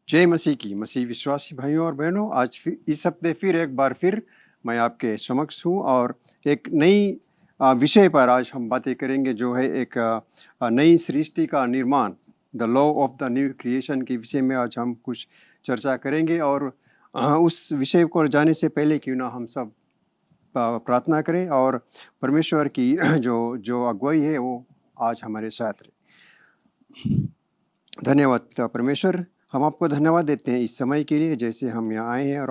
जय मसीह की। मसीह विश्वासी भाइयों और बहनों, आज इस हफ्ते फिर एक बार फिर मैं आपके समक्ष हूँ और एक नई विषय पर आज हम बातें करेंगे, जो है एक नई सृष्टि का निर्माण, the law of the new creation के विषय में आज हम कुछ चर्चा करेंगे। और उस विषय को जाने से पहले क्यों ना हम सब प्रार्थना करें और परमेश्वर की जो जो अगुवाई है वो आज हमारे साथ रहे। धन्यवाद परमेश्वर, हम आपको धन्यवाद देते हैं इस समय के लिए, जैसे हम यहाँ आए हैं और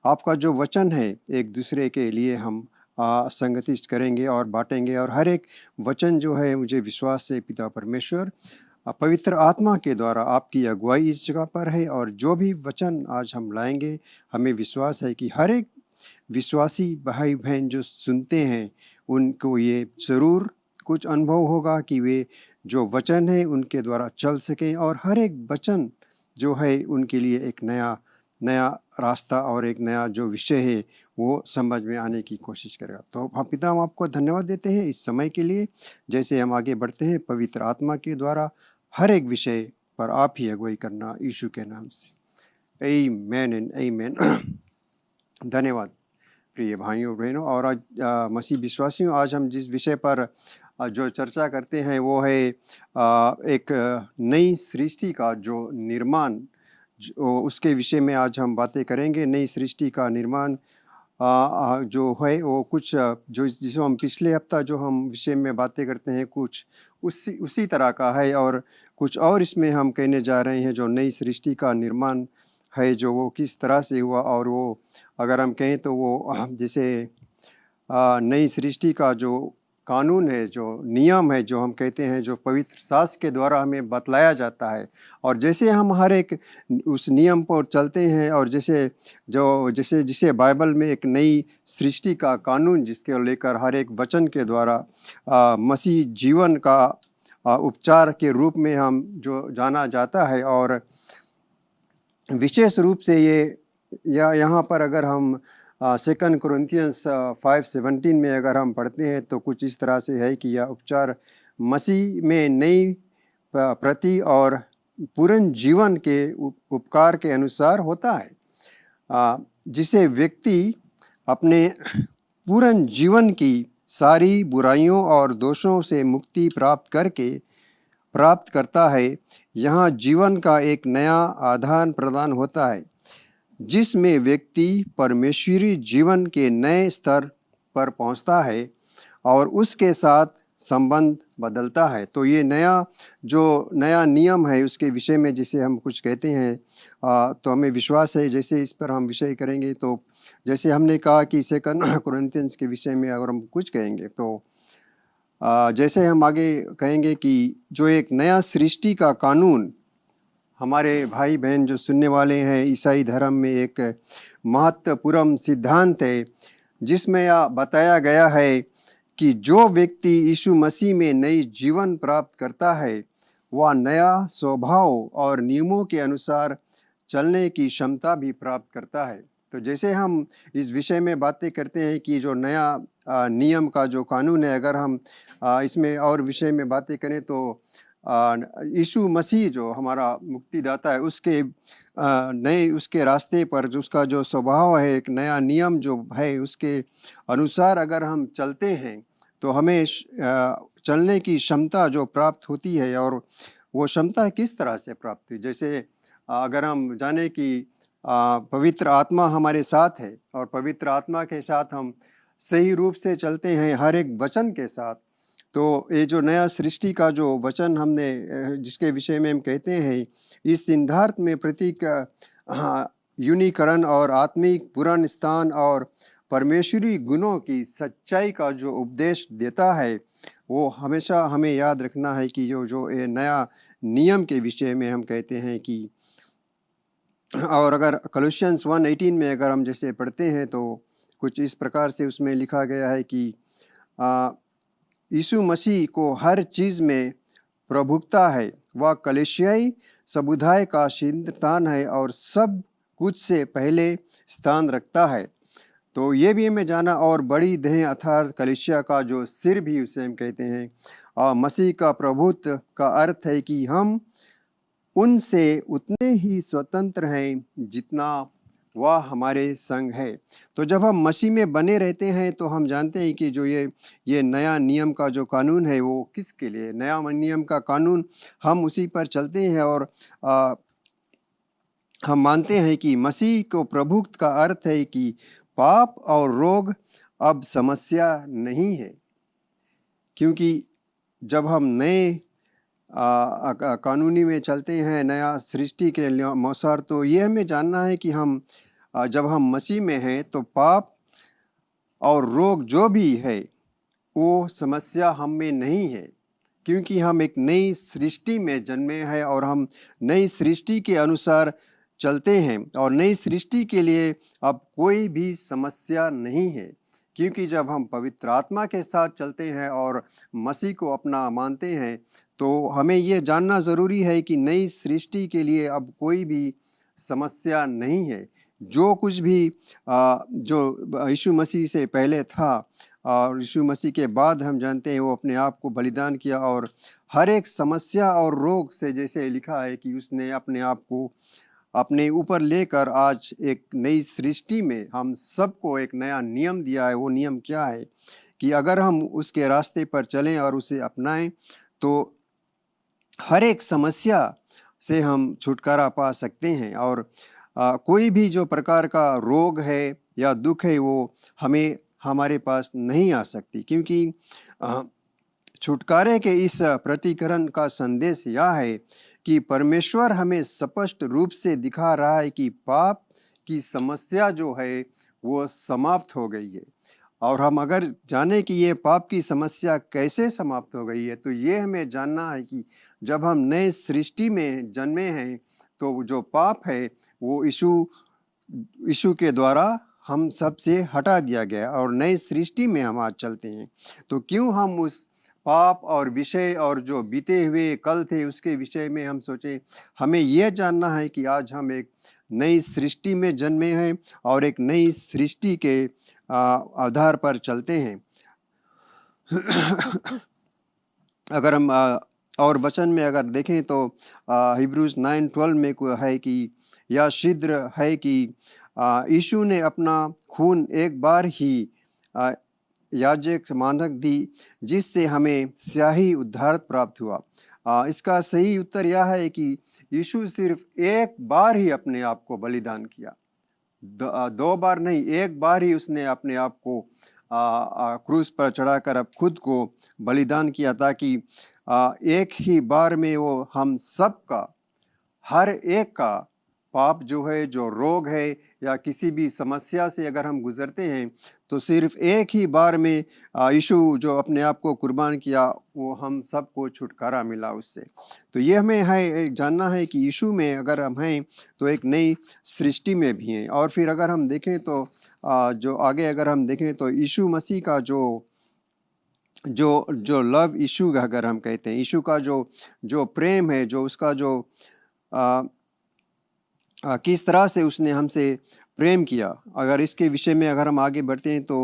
आपका जो वचन है एक दूसरे के लिए हम संगतिष्ठ करेंगे और बांटेंगे। और हर एक वचन जो है, मुझे विश्वास है पिता परमेश्वर पवित्र आत्मा के द्वारा आपकी अगुवाई इस जगह पर है। और जो भी वचन आज हम लाएंगे, हमें विश्वास है कि हर एक विश्वासी भाई बहन जो सुनते हैं उनको ये ज़रूर कुछ अनुभव होगा कि वे जो वचन है उनके द्वारा चल सकें, और हर एक वचन जो है उनके लिए एक नया नया रास्ता और एक नया जो विषय है वो समझ में आने की कोशिश करेगा। तो हम पिता, हम आपको धन्यवाद देते हैं इस समय के लिए। जैसे हम आगे बढ़ते हैं, पवित्र आत्मा के द्वारा हर एक विषय पर आप ही अगुवाई करना, यीशु के नाम से, आमीन एंड आमीन। धन्यवाद प्रिय भाइयों बहनों। और आज मसीह विश्वासियों, आज हम जिस विषय पर जो चर्चा करते हैं वो है एक नई सृष्टि का जो निर्माण, उसके विषय में आज हम बातें करेंगे। नई सृष्टि का निर्माण जो है वो कुछ जो जिसको हम पिछले हफ्ता जो हम विषय में बातें करते हैं, कुछ उसी तरह का है। और कुछ और इसमें हम कहने जा रहे हैं, जो नई सृष्टि का निर्माण है जो वो किस तरह से हुआ। और वो अगर हम कहें तो वो जैसे नई सृष्टि का जो कानून है, जो नियम है, जो हम कहते हैं, जो पवित्र शास्त्र के द्वारा हमें बतलाया जाता है। और जैसे हम हर एक उस नियम पर चलते हैं, और जैसे जिसे बाइबल में एक नई सृष्टि का कानून, जिसके लेकर हर एक वचन के द्वारा मसीह जीवन का उपचार के रूप में हम जो जाना जाता है। और विशेष रूप से यहाँ पर अगर हम 2 कुरिन्थियंस 5:17 में अगर हम पढ़ते हैं तो कुछ इस तरह से है कि यह उपचार मसीह में नई प्रति और पूर्ण जीवन के उपकार के अनुसार होता है, जिसे व्यक्ति अपने पूर्ण जीवन की सारी बुराइयों और दोषों से मुक्ति प्राप्त करता है। यहाँ जीवन का एक नया आदान प्रदान होता है, जिसमें व्यक्ति परमेश्वरी जीवन के नए स्तर पर पहुंचता है और उसके साथ संबंध बदलता है। तो ये नया नियम है, उसके विषय में जिसे हम कुछ कहते हैं, तो हमें विश्वास है जैसे इस पर हम विषय करेंगे। तो जैसे हमने कहा कि 2 कुरिन्थियंस के विषय में अगर हम कुछ कहेंगे, तो जैसे हम आगे कहेंगे कि जो एक नया सृष्टि का कानून, हमारे भाई बहन जो सुनने वाले हैं, ईसाई धर्म में एक महत्वपूर्ण सिद्धांत है, जिसमें यह बताया गया है कि जो व्यक्ति यीशु मसीह में नई जीवन प्राप्त करता है, वह नया स्वभाव और नियमों के अनुसार चलने की क्षमता भी प्राप्त करता है। तो जैसे हम इस विषय में बातें करते हैं कि जो नया नियम का जो कानून है, अगर हम इसमें और विषय में बातें करें तो यीशु मसीह जो हमारा मुक्तिदाता है, उसके रास्ते पर जो उसका जो स्वभाव है, एक नया नियम जो है, उसके अनुसार अगर हम चलते हैं तो हमें चलने की क्षमता जो प्राप्त होती है। और वो क्षमता किस तरह से प्राप्त हुई, जैसे अगर हम जाने कि पवित्र आत्मा हमारे साथ है, और पवित्र आत्मा के साथ हम सही रूप से चलते हैं हर एक वचन के साथ, तो ये जो नया सृष्टि का जो वचन हमने जिसके विषय में हम कहते हैं, इस सिद्धांत में प्रतीक यूनीकरण और आत्मिक पूर्ण स्थान और परमेश्वरी गुणों की सच्चाई का जो उपदेश देता है, वो हमेशा हमें याद रखना है कि जो ये नया नियम के विषय में हम कहते हैं कि, और अगर कोलोसियंस 1:18 में अगर हम जैसे पढ़ते हैं तो कुछ इस प्रकार से उसमें लिखा गया है कि यीशु मसीह को हर चीज़ में प्रभुता है, वह कलीसियाई समुदाय का स्थान है और सब कुछ से पहले स्थान रखता है। तो ये भी हमें जाना, और बड़ी देह अर्थात कलीसिया का जो सिर भी उसे हम कहते हैं, और मसीह का प्रभुत्व का अर्थ है कि हम उनसे उतने ही स्वतंत्र हैं जितना वह हमारे संग है। तो जब हम मसीह में बने रहते हैं तो हम जानते हैं कि जो ये नया नियम का जो कानून है वो किसके लिए नया नियम का कानून, हम उसी पर चलते हैं और हम मानते हैं कि मसीह को प्रभुत्व का अर्थ है कि पाप और रोग अब समस्या नहीं है, क्योंकि जब हम नए कानूनी में चलते हैं, नया सृष्टि के अनुसार, तो ये हमें जानना है कि हम जब हम मसीह में हैं तो पाप और रोग जो भी है वो समस्या हम में नहीं है, क्योंकि हम एक नई सृष्टि में जन्मे हैं और हम नई सृष्टि के अनुसार चलते हैं और नई सृष्टि के लिए अब कोई भी समस्या नहीं है। क्योंकि जब हम पवित्र आत्मा के साथ चलते हैं और मसीह को अपना मानते हैं तो हमें ये जानना ज़रूरी है कि नई सृष्टि के लिए अब कोई भी समस्या नहीं है। जो कुछ भी जो यीशु मसीह से पहले था और यीशु मसीह के बाद हम जानते हैं वो अपने आप को बलिदान किया और हर एक समस्या और रोग से, जैसे लिखा है कि उसने अपने आप को अपने ऊपर लेकर आज एक नई सृष्टि में हम सबको एक नया नियम दिया है। वो नियम क्या है कि अगर हम उसके रास्ते पर चलें और उसे अपनाएं तो हर एक समस्या से हम छुटकारा पा सकते हैं और कोई भी जो प्रकार का रोग है या दुख है वो हमें हमारे पास नहीं आ सकती, क्योंकि छुटकारे के इस प्रतिकरण का संदेश यह है कि परमेश्वर हमें स्पष्ट रूप से दिखा रहा है कि पाप की समस्या जो है वो समाप्त हो गई है। और हम अगर जाने कि ये पाप की समस्या कैसे समाप्त हो गई है तो ये हमें जानना है कि जब हम नए सृष्टि में जन्मे हैं तो जो पाप है वो यीशु के द्वारा हम सबसे हटा दिया गया और नई सृष्टि में हम आज चलते हैं। तो क्यों हम उस पाप और विषय और जो बीते हुए कल थे उसके विषय में हम सोचें। हमें यह जानना है कि आज हम एक नई सृष्टि में जन्मे हैं और एक नई सृष्टि के आधार पर चलते हैं। अगर हम और वचन में अगर देखें तो हिब्रूज 9:12 में है कि यह सिद्ध है कि यीशु ने अपना खून एक बार ही याजक मानक दी जिससे हमें स्याही उद्धार प्राप्त हुआ। इसका सही उत्तर यह है कि यीशु सिर्फ एक बार ही अपने आप को बलिदान किया, दो बार नहीं, एक बार ही उसने अपने आप को क्रूस पर चढ़ाकर अब खुद को बलिदान किया ताकि एक ही बार में वो हम सब का, हर एक का पाप जो है, जो रोग है या किसी भी समस्या से अगर हम गुजरते हैं तो सिर्फ एक ही बार में यीशु जो अपने आप को कुर्बान किया वो हम सबको छुटकारा मिला उससे। तो ये हमें है जानना है कि यीशु में अगर हम हैं तो एक नई सृष्टि में भी हैं। और फिर अगर हम देखें तो जो आगे अगर हम देखें तो यीशु मसीह का जो लव इशू अगर हम कहते हैं, यीशु का जो प्रेम है, जो उसका जो किस तरह से उसने हमसे प्रेम किया, अगर इसके विषय में अगर हम आगे बढ़ते हैं तो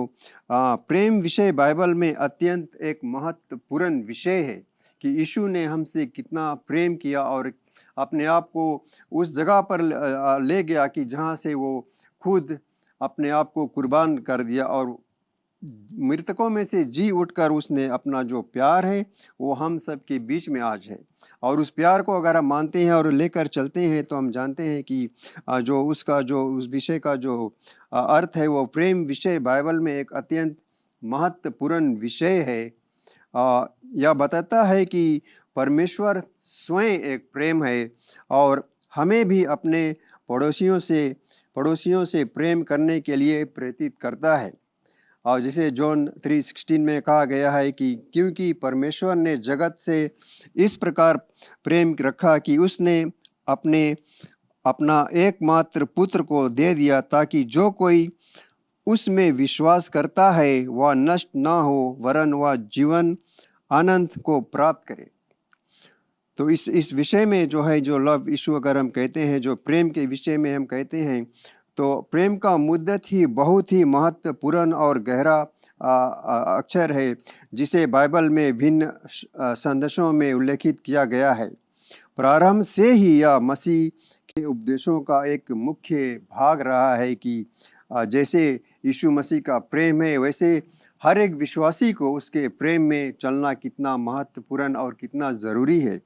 प्रेम विषय बाइबल में अत्यंत एक महत्वपूर्ण विषय है कि यीशु ने हमसे कितना प्रेम किया और अपने आप को उस जगह पर ले गया कि जहाँ से वो खुद अपने आप को कुर्बान कर दिया और मृतकों में से जी उठकर उसने अपना जो प्यार है वो हम सब के बीच में आज है। और उस प्यार को अगर हम मानते हैं और लेकर चलते हैं तो हम जानते हैं कि जो उसका जो उस विषय का जो अर्थ है वो प्रेम विषय बाइबल में एक अत्यंत महत्वपूर्ण विषय है। यह बताता है कि परमेश्वर स्वयं एक प्रेम है और हमें भी अपने पड़ोसियों से प्रेम करने के लिए प्रेरित करता है। और जिसे जॉन 3:16 में कहा गया है कि क्योंकि परमेश्वर ने जगत से इस प्रकार प्रेम रखा कि उसने अपना एकमात्र पुत्र को दे दिया ताकि जो कोई उसमें विश्वास करता है वह नष्ट ना हो वरन वह जीवन अनंत को प्राप्त करे। तो इस विषय में जो है, जो लव इशू अगर हम कहते हैं, जो प्रेम के विषय में हम कहते हैं, तो प्रेम का मुद्दत ही बहुत ही महत्वपूर्ण और गहरा अक्षर है जिसे बाइबल में भिन्न संदेशों में उल्लेखित किया गया है। प्रारंभ से ही यह मसीह उपदेशों का एक मुख्य भाग रहा है कि जैसे यीशु मसीह का प्रेम है, वैसे हर एक विश्वासी को उसके प्रेम में चलना कितना महत्वपूर्ण और कितना ज़रूरी है।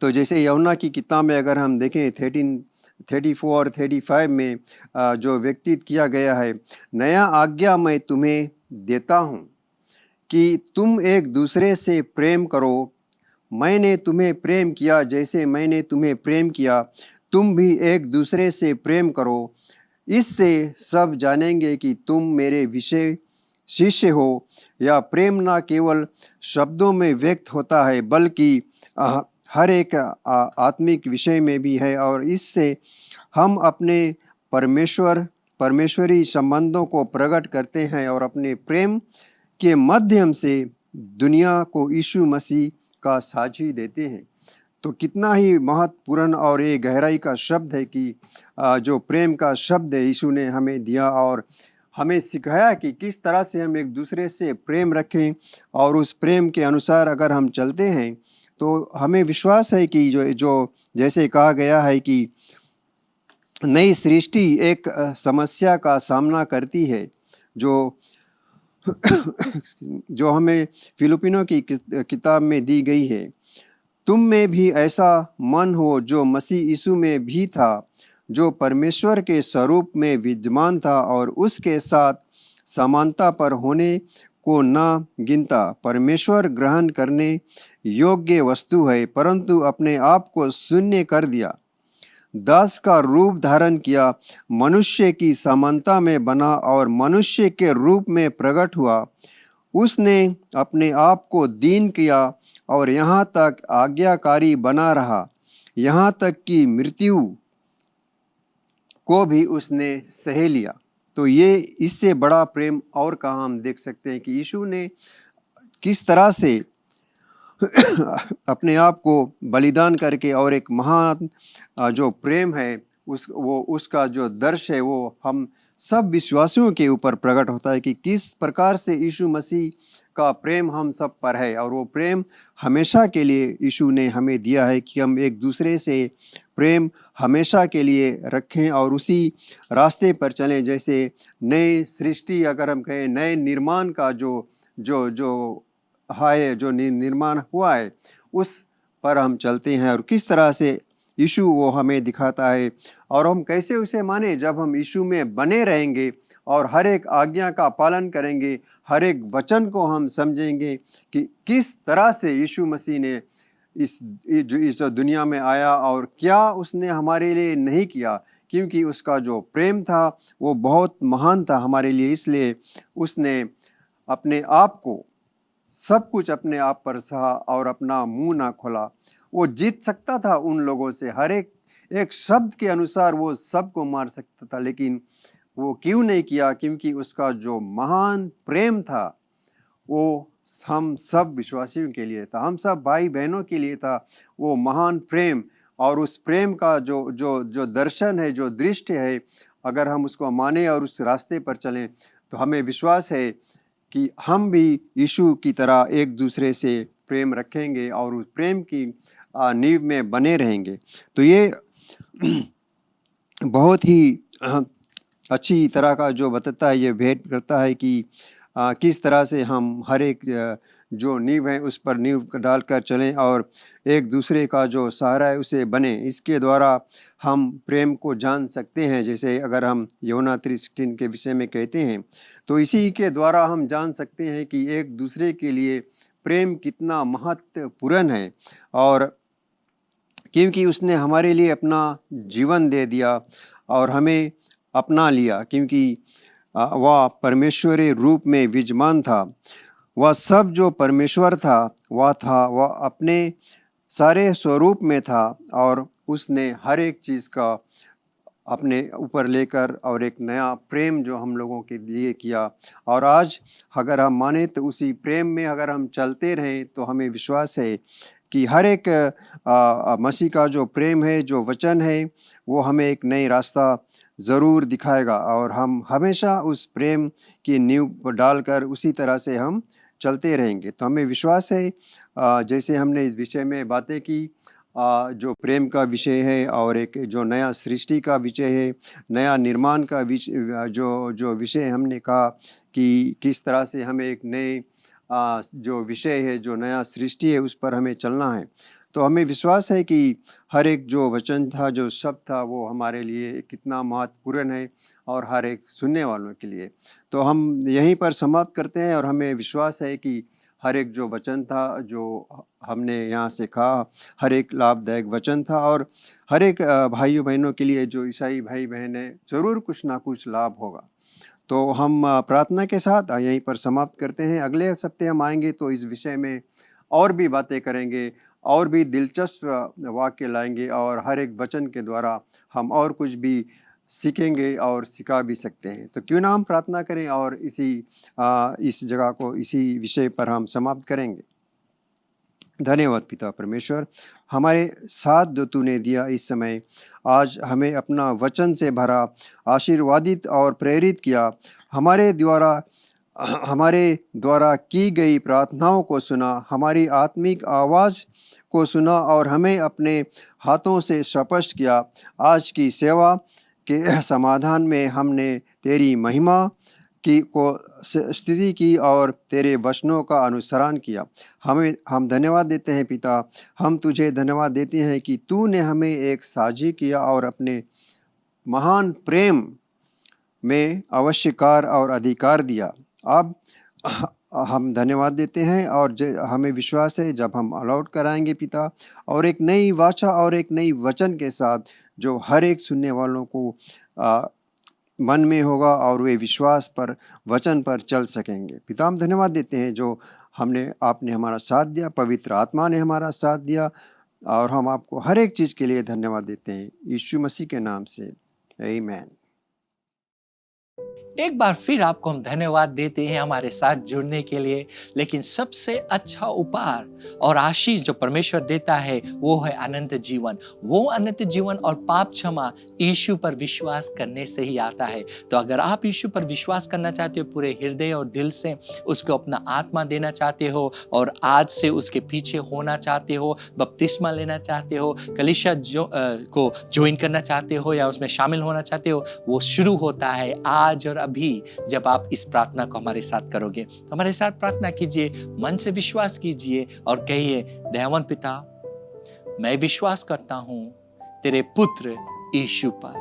तो जैसे यूहन्ना की किताब में अगर हम देखें 34 और 35 में जो व्यक्तित किया गया है, नया आज्ञा मैं तुम्हें देता हूँ कि तुम एक दूसरे से प्रेम करो। मैंने तुम्हें प्रेम किया जैसे मैंने तुम्हें प्रेम किया, तुम भी एक दूसरे से प्रेम करो। इससे सब जानेंगे कि तुम मेरे विषय शिष्य हो। यह प्रेम न केवल शब्दों में व्यक्त होता है बल्कि हर एक आत्मिक विषय में भी है, और इससे हम अपने परमेश्वरी संबंधों को प्रकट करते हैं और अपने प्रेम के माध्यम से दुनिया को यीशु मसीह का साक्षी देते हैं। तो कितना ही महत्वपूर्ण और ये गहराई का शब्द है कि जो प्रेम का शब्द है यीशु ने हमें दिया और हमें सिखाया कि किस तरह से हम एक दूसरे से प्रेम रखें, और उस प्रेम के अनुसार अगर हम चलते हैं तो हमें विश्वास है कि जो जैसे कहा गया है कि नई सृष्टि एक समस्या का सामना करती है, जो जो हमें फिलिपियों की किताब में दी गई है। तुम में भी ऐसा मन हो जो मसीह यीशु में भी था, जो परमेश्वर के स्वरूप में विद्यमान था और उसके साथ समानता पर होने को न गिनता, परमेश्वर ग्रहण करने योग्य वस्तु है, परंतु अपने आप को शून्य कर दिया, दास का रूप धारण किया, मनुष्य की समानता में बना और मनुष्य के रूप में प्रकट हुआ। उसने अपने आप को दीन किया और यहाँ तक आज्ञाकारी बना रहा, यहाँ तक कि मृत्यु को भी उसने सह लिया। तो ये इससे बड़ा प्रेम और कहाँ हम देख सकते हैं कि यीशु ने किस तरह से अपने आप को बलिदान करके, और एक महान जो प्रेम है उसका जो दर्श है वो हम सब विश्वासियों के ऊपर प्रकट होता है कि किस प्रकार से यीशु मसीह का प्रेम हम सब पर है, और वो प्रेम हमेशा के लिए यीशु ने हमें दिया है कि हम एक दूसरे से प्रेम हमेशा के लिए रखें और उसी रास्ते पर चलें। जैसे नई सृष्टि अगर हम कहें, नए निर्माण का जो जो जो है, जो निर्माण हुआ है, उस पर हम चलते हैं, और किस तरह से यीशु वो हमें दिखाता है, और हम कैसे उसे माने जब हम यीशु में बने रहेंगे और हर एक आज्ञा का पालन करेंगे, हर एक वचन को हम समझेंगे कि किस तरह से यीशु मसीह ने इस दुनिया में आया और क्या उसने हमारे लिए नहीं किया, क्योंकि उसका जो प्रेम था वो बहुत महान था हमारे लिए। इसलिए उसने अपने आप को सब कुछ अपने आप पर सहा और अपना मुंह ना खोला। वो जीत सकता था उन लोगों से, हर एक शब्द के अनुसार वो सबको मार सकता था, लेकिन वो क्यों नहीं किया? क्योंकि उसका जो महान प्रेम था वो हम सब विश्वासियों के लिए था, हम सब भाई बहनों के लिए था वो महान प्रेम। और उस प्रेम का जो जो जो दर्शन है, जो दृष्टि है, अगर हम उसको माने और उस रास्ते पर चलें तो हमें विश्वास है कि हम भी यीशु की तरह एक दूसरे से प्रेम रखेंगे और उस प्रेम की नींव में बने रहेंगे। तो ये बहुत ही अच्छी तरह का जो बताता है, ये भेंट करता है कि किस तरह से हम हर एक जो नींव है उस पर नींव डालकर चलें और एक दूसरे का जो सहारा है उसे बने। इसके द्वारा हम प्रेम को जान सकते हैं। जैसे अगर हम यूहन्ना 3:16 के विषय में कहते हैं, तो इसी के द्वारा हम जान सकते हैं कि एक दूसरे के लिए प्रेम कितना महत्वपूर्ण है, और क्योंकि उसने हमारे लिए अपना जीवन दे दिया और हमें अपना लिया, क्योंकि वह परमेश्वरी रूप में विद्यमान था। वह सब जो परमेश्वर था वह अपने सारे स्वरूप में था, और उसने हर एक चीज़ का अपने ऊपर लेकर और एक नया प्रेम जो हम लोगों के लिए किया। और आज अगर हम माने तो उसी प्रेम में अगर हम चलते रहें तो हमें विश्वास है कि हर एक मसीह का जो प्रेम है, जो वचन है, वो हमें एक नई रास्ता ज़रूर दिखाएगा, और हम हमेशा उस प्रेम की नींव पर डालकर उसी तरह से हम चलते रहेंगे। तो हमें विश्वास है, जैसे हमने इस विषय में बातें की, जो प्रेम का विषय है और एक जो नया सृष्टि का विषय है, नया निर्माण का जो विषय हमने कहा कि किस तरह से हमें एक नए जो विषय है, जो नया सृष्टि है, उस पर हमें चलना है। तो हमें विश्वास है कि हर एक जो वचन था, जो शब्द था, वो हमारे लिए कितना महत्वपूर्ण है और हर एक सुनने वालों के लिए। तो हम यहीं पर समाप्त करते हैं और हमें विश्वास है कि हर एक जो वचन था, जो हमने यहाँ से कहा, हर एक लाभदायक वचन था और हर एक भाइयों बहनों के लिए, जो ईसाई भाई बहन है, ज़रूर कुछ ना कुछ लाभ होगा। तो हम प्रार्थना के साथ यहीं पर समाप्त करते हैं। अगले हफ्ते हम आएंगे तो इस विषय में और भी बातें करेंगे, और भी दिलचस्प वाक्य लाएंगे और हर एक वचन के द्वारा हम और कुछ भी सीखेंगे और सिखा भी सकते हैं। तो क्यों ना हम प्रार्थना करें और इस जगह को इसी विषय पर हम समाप्त करेंगे। धन्यवाद पिता परमेश्वर, हमारे साथ जो तूने दिया इस समय, आज हमें अपना वचन से भरा, आशीर्वादित और प्रेरित किया। हमारे द्वारा की गई प्रार्थनाओं को सुना, हमारी आत्मिक आवाज़ को सुना और हमें अपने हाथों से स्पष्ट किया। आज की सेवा के समाधान में हमने तेरी महिमा को स्थिति की और तेरे वचनों का अनुसरण किया। हम धन्यवाद देते हैं पिता, हम तुझे धन्यवाद देते हैं कि तूने हमें एक साझी किया और अपने महान प्रेम में अवश्यकार और अधिकार दिया। अब हम धन्यवाद देते हैं और हमें विश्वास है जब हम अलॉट कराएंगे पिता, और एक नई वाचा और एक नई वचन के साथ जो हर एक सुनने वालों को मन में होगा और वे विश्वास पर, वचन पर चल सकेंगे। पिता हम धन्यवाद देते हैं जो आपने हमारा साथ दिया, पवित्र आत्मा ने हमारा साथ दिया, और हम आपको हर एक चीज़ के लिए धन्यवाद देते हैं यीशु मसीह के नाम से, आमीन। एक बार फिर आपको हम धन्यवाद देते हैं हमारे साथ जुड़ने के लिए। लेकिन सबसे अच्छा उपहार और आशीष जो परमेश्वर देता है वो है अनंत जीवन। वो अनंत जीवन और पाप क्षमा यीशु पर विश्वास करने से ही आता है। तो अगर आप यीशु पर विश्वास करना चाहते हो, पूरे हृदय और दिल से उसको अपना आत्मा देना चाहते हो और आज से उसके पीछे होना चाहते हो, बपतिस्मा लेना चाहते हो, कलीसिया को ज्वाइन करना चाहते हो या उसमें शामिल होना चाहते हो, वो शुरू होता है आज और अभी। जब आप इस प्रार्थना को हमारे साथ करोगे तो हमारे साथ प्रार्थना कीजिए, मन से विश्वास कीजिए और कहिए, दयावान पिता, मैं विश्वास करता हूं तेरे पुत्र यीशु पर।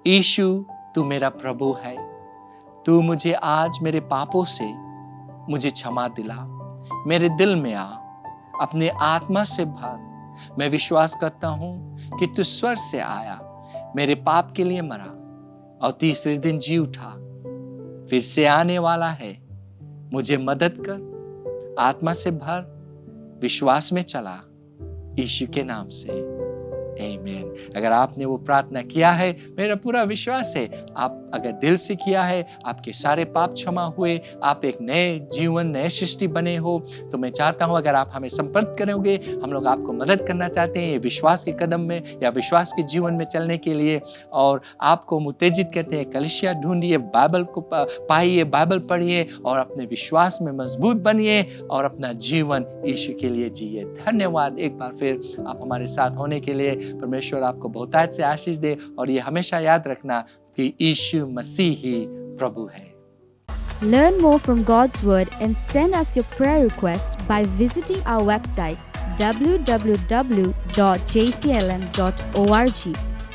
यीशु, तू मेरा प्रभु है। तू मुझे आज मेरे पापों से मुझे क्षमा दिला, मेरे दिल में आ, अपने आत्मा से भर। मैं विश्वास करता हूं कि तू स्वर्ग से आया, मेरे पाप के लिए मरा और तीसरे दिन जी उठा, फिर से आने वाला है। मुझे मदद कर, आत्मा से भर, विश्वास में चला, यीशु के नाम से, आमीन। अगर आपने वो प्रार्थना किया है, मेरा पूरा विश्वास है आप अगर दिल से किया है, आपके सारे पाप क्षमा हुए, आप एक नए जीवन, नए सृष्टि बने हो। तो मैं चाहता हूं अगर आप हमें संपर्क करोगे, हम लोग आपको मदद करना चाहते हैं विश्वास के कदम में या विश्वास के जीवन में चलने के लिए, और आपको उत्तेजित करते हैं, कलीसिया ढूंढिए, बाइबल को पाइए, बाइबल पढ़िए और अपने विश्वास में मजबूत बनिए और अपना जीवन यीशु के लिए जिए। धन्यवाद एक बार फिर आप हमारे साथ होने के लिए। परमेश्वर आपको बहुतायत से आशीष दे और ये हमेशा याद रखना कि यीशु मसीह ही प्रभु है। Learn more from God's Word and send us your prayer request by visiting our website www.jclm.org,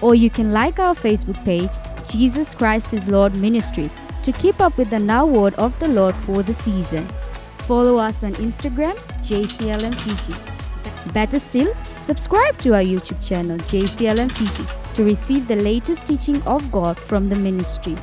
or you can like our Facebook page, Jesus Christ is Lord Ministries, to keep up with the now word of the Lord for the season. Follow us on Instagram, JCLMPG. Better still, subscribe to our YouTube channel, JCLMPG, to receive the latest teaching of God from the ministry.